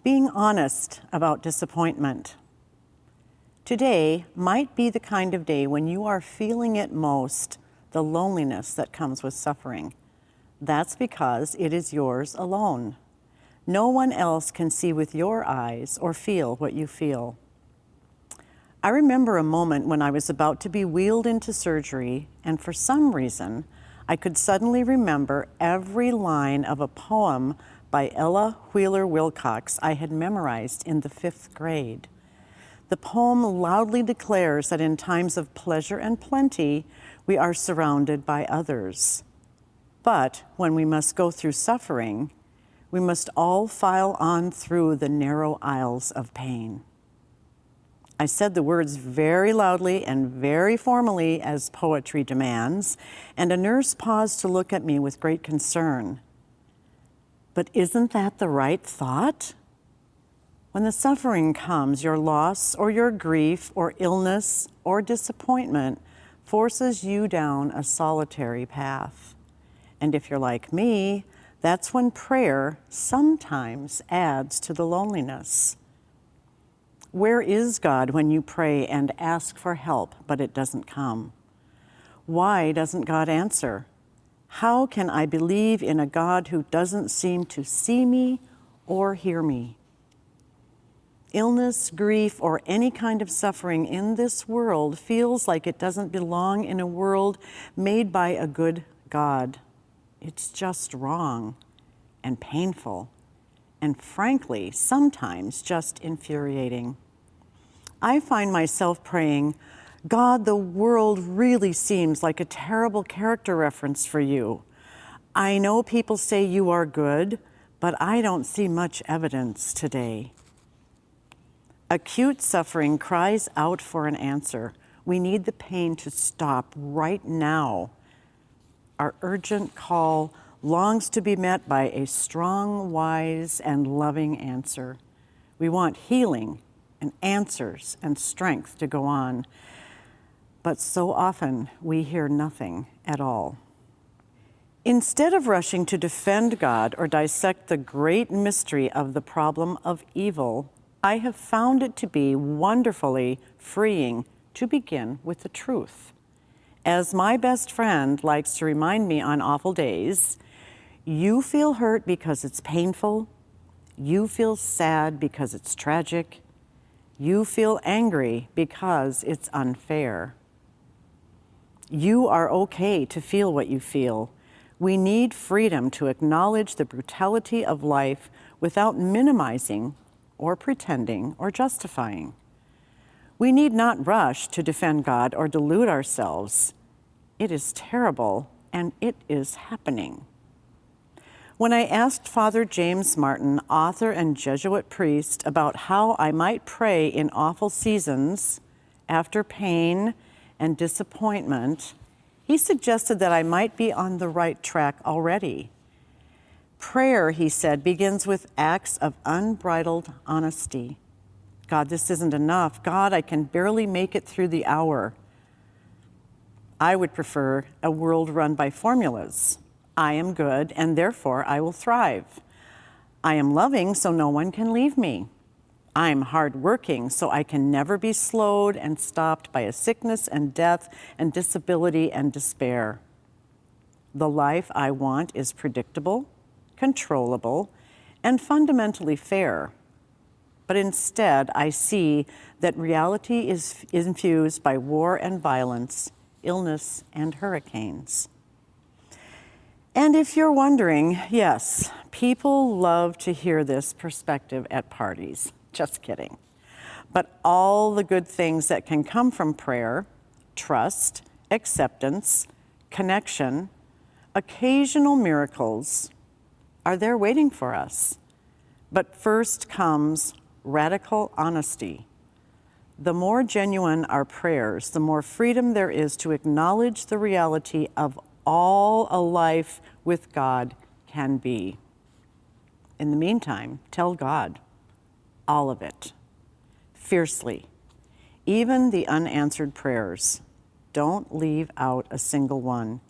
Being honest about disappointment. Today might be the kind of day when you are feeling it most, the loneliness that comes with suffering. That's because it is yours alone. No one else can see with your eyes or feel what you feel. I remember a moment when I was about to be wheeled into surgery, and for some reason, I could suddenly remember every line of a poem by Ella Wheeler Wilcox I had memorized in the 5th grade. The poem loudly declares that in times of pleasure and plenty, we are surrounded by others. But when we must go through suffering, we must all file on through the narrow aisles of pain. I said the words very loudly and very formally as poetry demands, and a nurse paused to look at me with great concern. But isn't that the right thought? When the suffering comes, your loss or your grief or illness or disappointment forces you down a solitary path. And if you're like me, that's when prayer sometimes adds to the loneliness. Where is God when you pray and ask for help, but it doesn't come? Why doesn't God answer? How can I believe in a God who doesn't seem to see me or hear me? Illness, grief, or any kind of suffering in this world feels like it doesn't belong in a world made by a good God. It's just wrong and painful, and frankly, sometimes just infuriating. I find myself praying, God, the world really seems like a terrible character reference for you. I know people say you are good, but I don't see much evidence today. Acute suffering cries out for an answer. We need the pain to stop right now. Our urgent call longs to be met by a strong, wise, and loving answer. We want healing and answers and strength to go on. But so often we hear nothing at all. Instead of rushing to defend God or dissect the great mystery of the problem of evil, I have found it to be wonderfully freeing to begin with the truth. As my best friend likes to remind me on awful days, you feel hurt because it's painful, you feel sad because it's tragic, you feel angry because it's unfair. You are okay to feel what you feel. We need freedom to acknowledge the brutality of life without minimizing or pretending or justifying. We need not rush to defend God or delude ourselves. It is terrible, and it is happening. When I asked Father James Martin, author and Jesuit priest, about how I might pray in awful seasons after pain and disappointment, he suggested that I might be on the right track already. Prayer, he said, begins with acts of unbridled honesty. God, this isn't enough. God, I can barely make it through the hour. I would prefer a world run by formulas. I am good, and therefore I will thrive. I am loving, so no one can leave me. I'm hardworking, so I can never be slowed and stopped by a sickness and death and disability and despair. The life I want is predictable, controllable, and fundamentally fair. But instead, I see that reality is infused by war and violence, illness and hurricanes. And if you're wondering, yes, people love to hear this perspective at parties. Just kidding. But all the good things that can come from prayer, trust, acceptance, connection, occasional miracles, are there waiting for us. But first comes radical honesty. The more genuine our prayers, the more freedom there is to acknowledge the reality of all a life with God can be. In the meantime, tell God all of it, fiercely, even the unanswered prayers. Don't leave out a single one.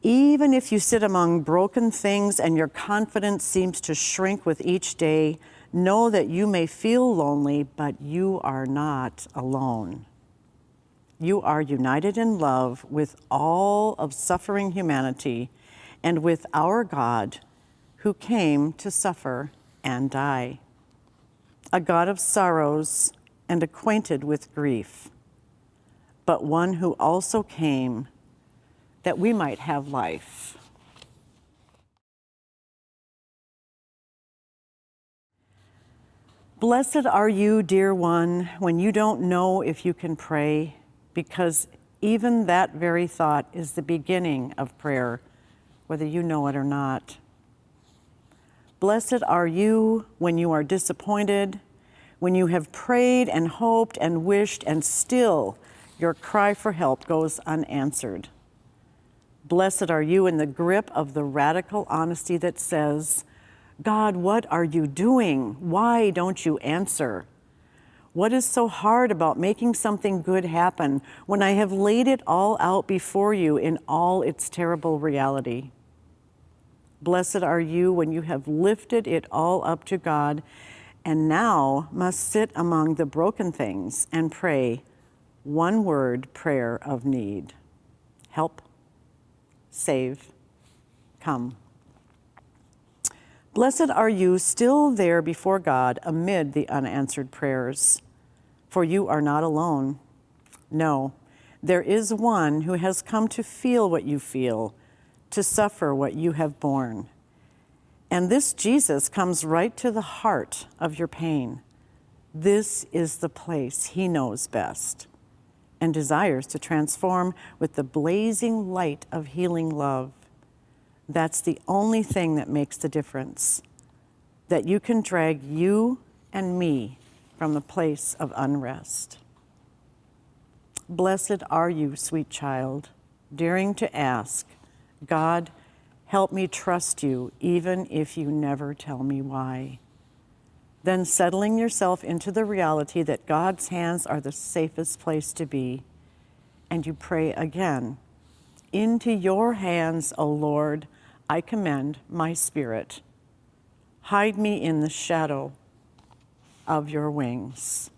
Even if you sit among broken things and your confidence seems to shrink with each day, Know that you may feel lonely, but you are not alone. You are united in love with all of suffering humanity and with our God, who came to suffer and die. A God of sorrows and acquainted with grief, but one who also came that we might have life. Blessed are you, dear one, when you don't know if you can pray, because even that very thought is the beginning of prayer, whether you know it or not. Blessed are you when you are disappointed, when you have prayed and hoped and wished, and still your cry for help goes unanswered. Blessed are you in the grip of the radical honesty that says, God, what are you doing? Why don't you answer? What is so hard about making something good happen when I have laid it all out before you in all its terrible reality? Blessed are you when you have lifted it all up to God and now must sit among the broken things and pray one word prayer of need. Help, save, come. Blessed are you still there before God amid the unanswered prayers, for you are not alone. No, there is one who has come to feel what you feel, to suffer what you have borne. And this Jesus comes right to the heart of your pain. This is the place he knows best and desires to transform with the blazing light of healing love. That's the only thing that makes the difference, that you can drag you and me from the place of unrest. Blessed are you, sweet child, daring to ask, God, help me trust you, even if you never tell me why. Then settling yourself into the reality that God's hands are the safest place to be, and you pray again, into your hands, O Lord, I commend my spirit. Hide me in the shadow of your wings.